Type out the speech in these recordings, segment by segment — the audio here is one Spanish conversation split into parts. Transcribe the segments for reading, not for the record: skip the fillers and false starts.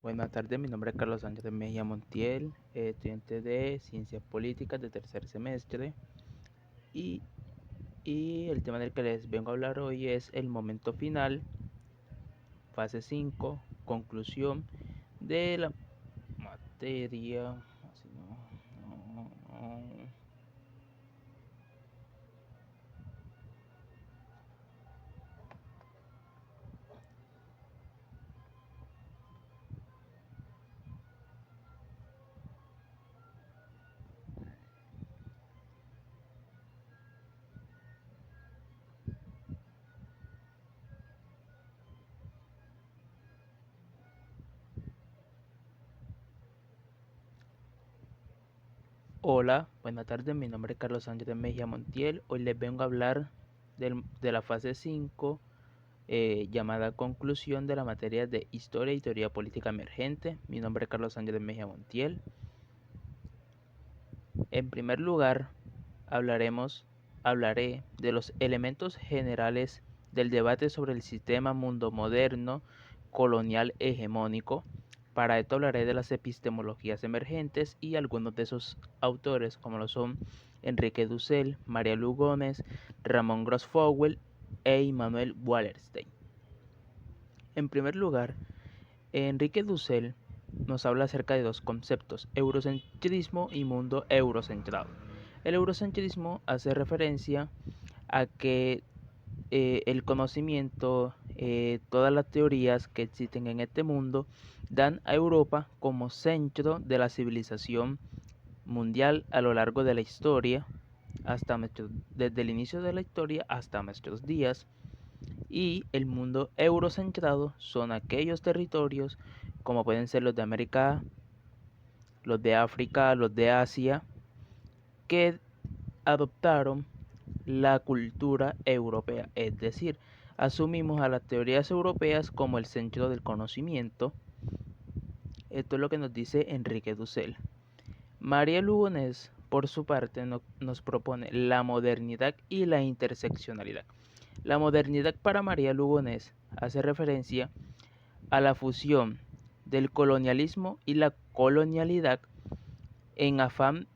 Buenas tardes, mi nombre es Carlos Sánchez de Mejía Montiel, estudiante de Ciencias Políticas de tercer semestre y, y el tema del que les vengo a hablar hoy es el momento final, fase 5, conclusión de la materia. Así no. Hola, buenas tardes, mi nombre es Carlos Sánchez de Mejía Montiel. Hoy les vengo a hablar de la fase 5, llamada conclusión de la materia de Historia y Teoría Política Emergente. Mi nombre es Carlos Sánchez de Mejía Montiel. En primer lugar, hablaré de los elementos generales del debate sobre el sistema mundo moderno colonial hegemónico. Para esto hablaré de las epistemologías emergentes y algunos de sus autores, como lo son Enrique Dussel, María Lugones, Ramón Grossfogel e Immanuel Wallerstein. En primer lugar, Enrique Dussel nos habla acerca de dos conceptos: eurocentrismo y mundo eurocentrado. El eurocentrismo hace referencia a que el conocimiento, todas las teorías que existen en este mundo, dan a Europa como centro de la civilización mundial a lo largo de la historia, desde el inicio de la historia hasta nuestros días. Y el mundo eurocentrado son aquellos territorios, como pueden ser los de América, los de África, los de Asia, que adoptaron la cultura europea, es decir, asumimos a las teorías europeas como el centro del conocimiento. Esto es lo que nos dice Enrique Dussel. María Lugones, por su parte, nos propone la modernidad y la interseccionalidad. La modernidad para María Lugones hace referencia a la fusión del colonialismo y la colonialidad en afán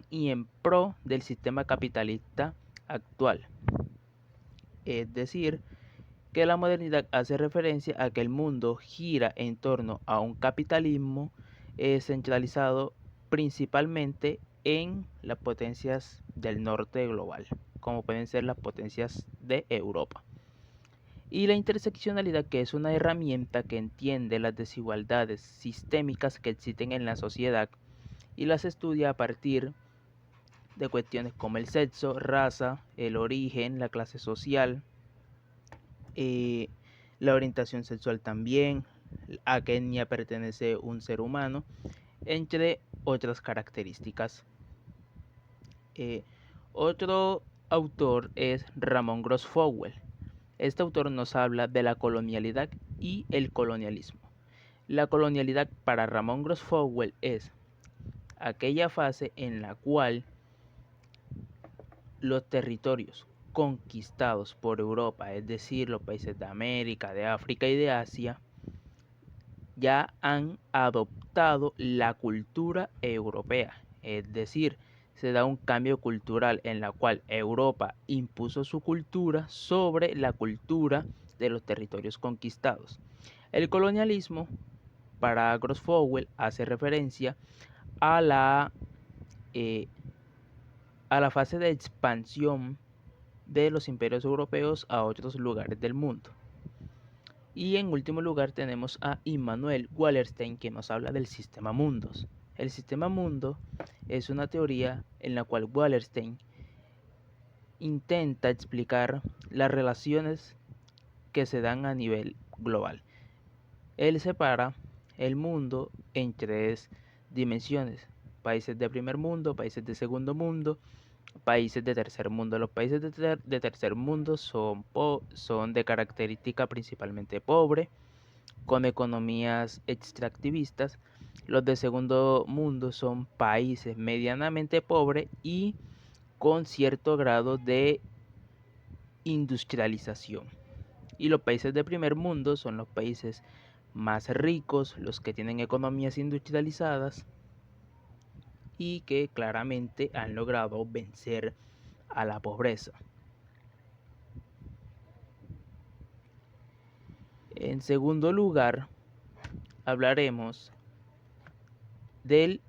y en pro del sistema capitalista actual. Es decir, que la modernidad hace referencia a que el mundo gira en torno a un capitalismo centralizado principalmente en las potencias del norte global, como pueden ser las potencias de Europa. Y la interseccionalidad, que es una herramienta que entiende las desigualdades sistémicas que existen en la sociedad y las estudia a partir de cuestiones como el sexo, raza, el origen, la clase social, eh, la orientación sexual también, a qué etnia pertenece un ser humano, entre otras características. Eh, Otro autor es Ramón Grossfogel. Este autor nos habla de la colonialidad y el colonialismo. La colonialidad para Ramón Grossfogel es aquella fase en la cual los territorios conquistados por Europa, es decir, los países de América, de África y de Asia, ya han adoptado la cultura europea, es decir, se da un cambio cultural en la cual Europa impuso su cultura sobre la cultura de los territorios conquistados. El colonialismo, para Grossfogel, hace referencia a eh, a la fase de expansión de los imperios europeos a otros lugares del mundo. Y en último lugar tenemos a Immanuel Wallerstein, que nos habla del sistema mundos. El sistema mundo es una teoría en la cual Wallerstein intenta explicar las relaciones que se dan a nivel global. Él separa el mundo en tres dimensiones: países de primer mundo, países de segundo mundo, países de tercer mundo. Los países de tercer mundo son de característica principalmente pobre, con economías extractivistas. Los de segundo mundo son países medianamente pobres y con cierto grado de industrialización. Y los países de primer mundo son los países más ricos, los que tienen economías industrializadas y que claramente han logrado vencer a la pobreza. En segundo lugar, hablaremos de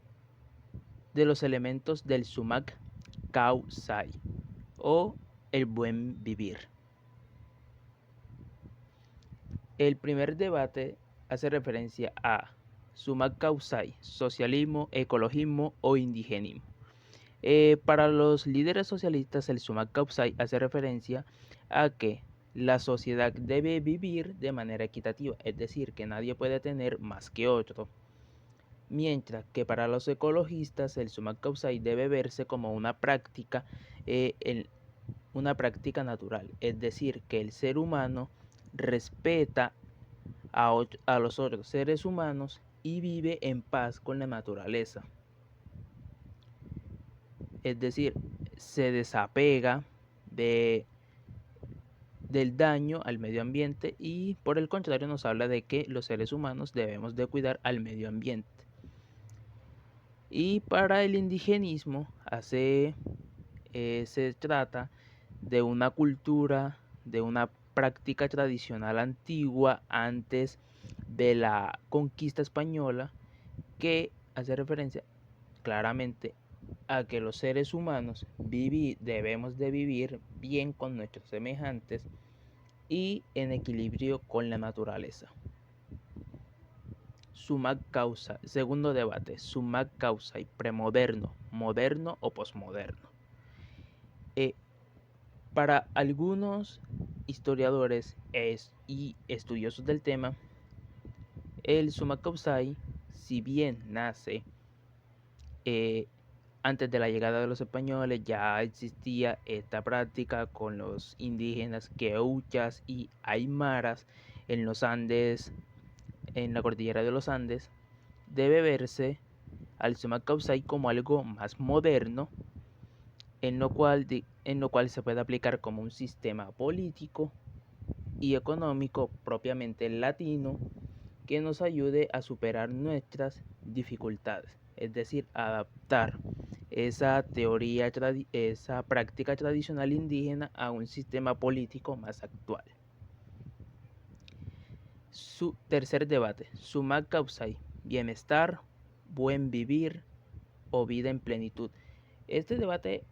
los elementos del sumac causai o el buen vivir. El primer debate hace referencia a sumac causai, socialismo, ecologismo o indigenismo. Para los líderes socialistas, el sumac causai hace referencia a que la sociedad debe vivir de manera equitativa, es decir, que nadie puede tener más que otro. Mientras que para los ecologistas el sumac causai debe verse como una práctica natural, es decir, que el ser humano respeta a los otros seres humanos y vive en paz con la naturaleza. Es decir, se desapega del daño al medio ambiente y por el contrario nos habla de que los seres humanos debemos de cuidar al medio ambiente. Y para el indigenismo se trata de una cultura, de una práctica tradicional antigua antes de la conquista española que hace referencia claramente a que los seres humanos debemos de vivir bien con nuestros semejantes y en equilibrio con la naturaleza. Sumac causa, segundo debate, sumac causai, premoderno, moderno o posmoderno. Para algunos historiadores y estudiosos del tema, el sumac causai, si bien nace antes de la llegada de los españoles, ya existía esta práctica con los indígenas queuchas y aymaras en los Andes, en la cordillera de los Andes. Debe verse al sumac causai como algo más moderno, en lo cual se puede aplicar como un sistema político y económico propiamente latino que nos ayude a superar nuestras dificultades, es decir, adaptar esa práctica tradicional indígena a un sistema político más actual. Su tercer debate, sumac causai, bienestar, buen vivir o vida en plenitud. Este debate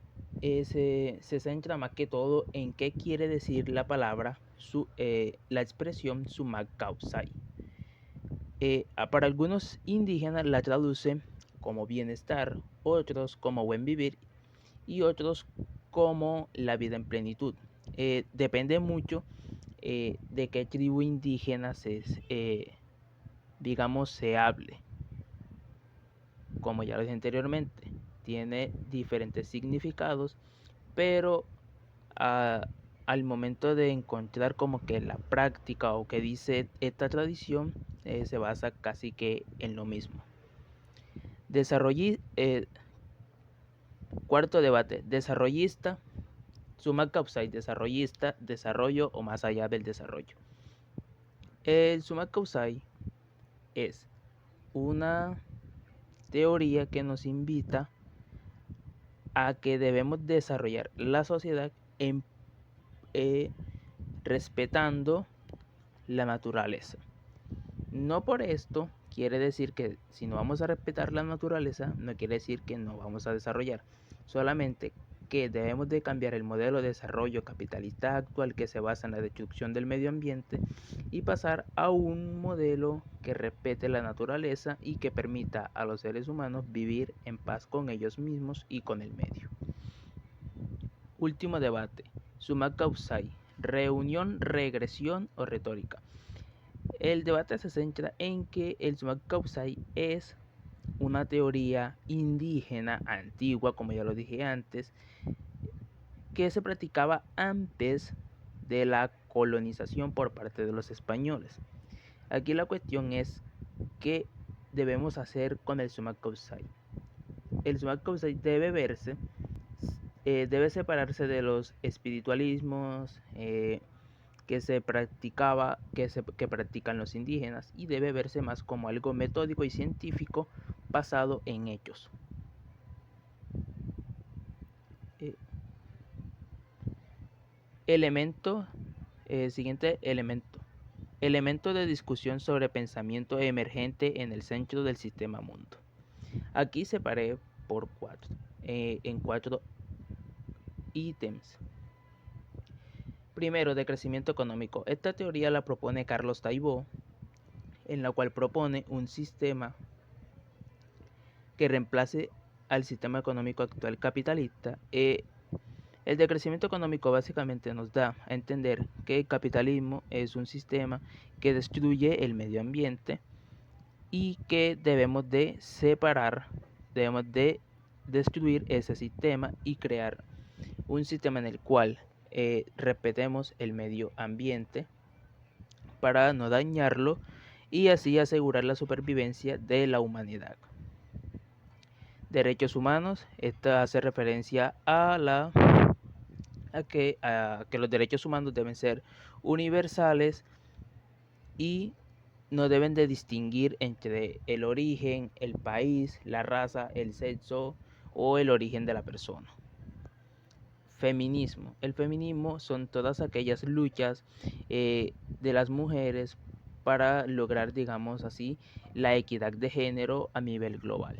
se centra más que todo en qué quiere decir la palabra, la expresión sumac causai. Para algunos indígenas la traducen como bienestar, otros como buen vivir y otros como la vida en plenitud. Depende mucho de qué tribu indígena se hable. Como ya lo dije anteriormente, tiene diferentes significados, pero al momento de encontrar como que la práctica o que dice esta tradición, se basa casi que en lo mismo. Cuarto debate, desarrollista, sumac causai, desarrollista, desarrollo o más allá del desarrollo. El sumac causai es una teoría que nos invita a que debemos desarrollar la sociedad respetando la naturaleza. No por esto quiere decir que si no vamos a respetar la naturaleza, no quiere decir que no vamos a desarrollar. Solamente que debemos de cambiar el modelo de desarrollo capitalista actual que se basa en la destrucción del medio ambiente y pasar a un modelo que respete la naturaleza y que permita a los seres humanos vivir en paz con ellos mismos y con el medio. Último debate, sumac causai, reunión, regresión o retórica. El debate se centra en que el sumac causai es una teoría indígena antigua, como ya lo dije antes, que se practicaba antes de la colonización por parte de los españoles. Aquí la cuestión es qué debemos hacer con el sumac causai. El sumac causai debe separarse de los espiritualismos, que practican los indígenas, y debe verse más como algo metódico y científico basado en hechos. Siguiente elemento. Elemento de discusión sobre pensamiento emergente en el centro del sistema mundo. Aquí separé en cuatro ítems. Primero, de crecimiento económico. Esta teoría la propone Carlos Taibo, en la cual propone un sistema que reemplace al sistema económico actual capitalista. El decrecimiento económico básicamente nos da a entender que el capitalismo es un sistema que destruye el medio ambiente y que debemos de separar, debemos de destruir ese sistema y crear un sistema en el cual respetemos el medio ambiente para no dañarlo y así asegurar la supervivencia de la humanidad. Derechos humanos, esta hace referencia a que los derechos humanos deben ser universales y no deben de distinguir entre el origen, el país, la raza, el sexo o el origen de la persona. Feminismo. El feminismo son todas aquellas luchas de las mujeres para lograr, digamos así, la equidad de género a nivel global.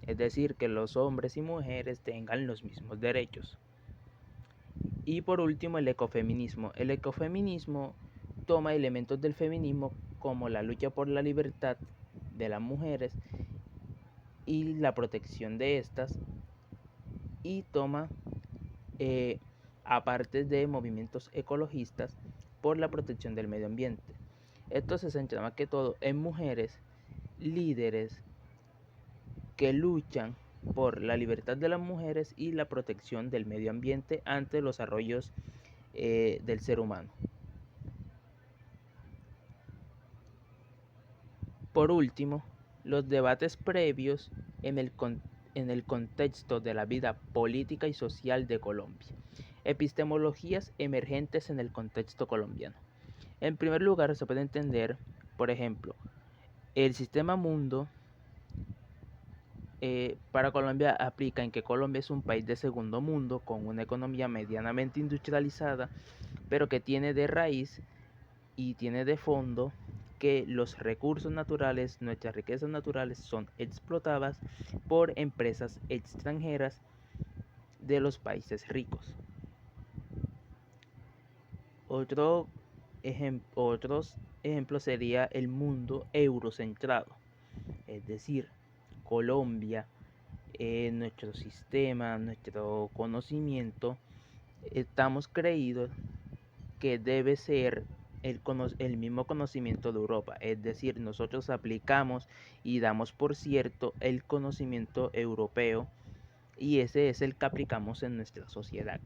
Es decir, que los hombres y mujeres tengan los mismos derechos. Y por último, el ecofeminismo. El ecofeminismo toma elementos del feminismo como la lucha por la libertad de las mujeres y la protección de estas, y toma aparte de movimientos ecologistas por la protección del medio ambiente. Esto se centra más que todo en mujeres líderes que luchan por la libertad de las mujeres y la protección del medio ambiente ante los arroyos del ser humano. Por último, los debates previos en el contexto de la vida política y social de Colombia. Epistemologías emergentes en el contexto colombiano. En primer lugar, se puede entender, por ejemplo, el sistema mundo para Colombia aplica en que Colombia es un país de segundo mundo con una economía medianamente industrializada, pero que tiene de raíz y tiene de fondo que los recursos naturales, nuestras riquezas naturales, son explotadas por empresas extranjeras de los países ricos. Otros ejemplos sería el mundo eurocentrado, es decir, Colombia, nuestro sistema, nuestro conocimiento, estamos creídos que debe ser el mismo conocimiento de Europa, es decir, nosotros aplicamos y damos por cierto el conocimiento europeo y ese es el que aplicamos en nuestra sociedad.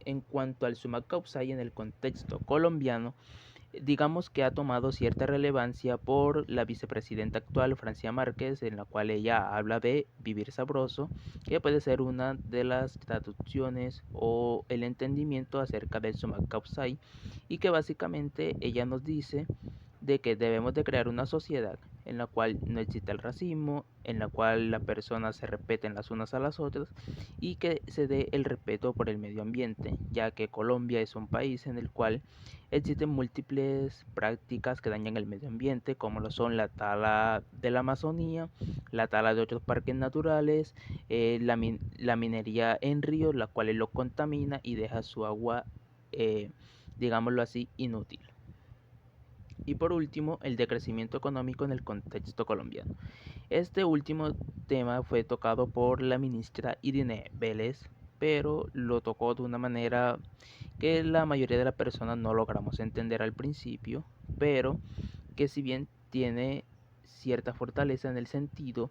En cuanto al summa causa y en el contexto colombiano, digamos que ha tomado cierta relevancia por la vicepresidenta actual, Francia Márquez, en la cual ella habla de vivir sabroso, que puede ser una de las traducciones o el entendimiento acerca del summa causa, y que básicamente ella nos dice de que debemos de crear una sociedad en la cual no exista el racismo, en la cual las personas se respeten las unas a las otras y que se dé el respeto por el medio ambiente, ya que Colombia es un país en el cual existen múltiples prácticas que dañan el medio ambiente, como lo son la tala de la Amazonía, la tala de otros parques naturales, la minería en ríos, la cual lo contamina y deja su agua, digámoslo así, inútil. Y por último, el decrecimiento económico en el contexto colombiano. Este último tema fue tocado por la ministra Irene Vélez, pero lo tocó de una manera que la mayoría de las personas no logramos entender al principio, pero que si bien tiene cierta fortaleza en el sentido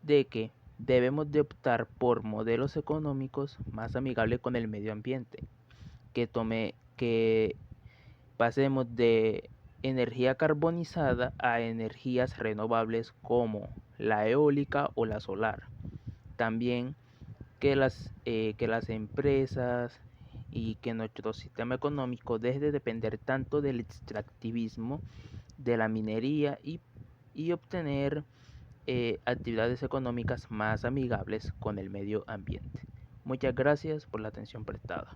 de que debemos de optar por modelos económicos más amigables con el medio ambiente, que pasemos de energía carbonizada a energías renovables como la eólica o la solar. también que las empresas y que nuestro sistema económico deje de depender tanto del extractivismo, de la minería y obtener actividades económicas más amigables con el medio ambiente. Muchas gracias por la atención prestada.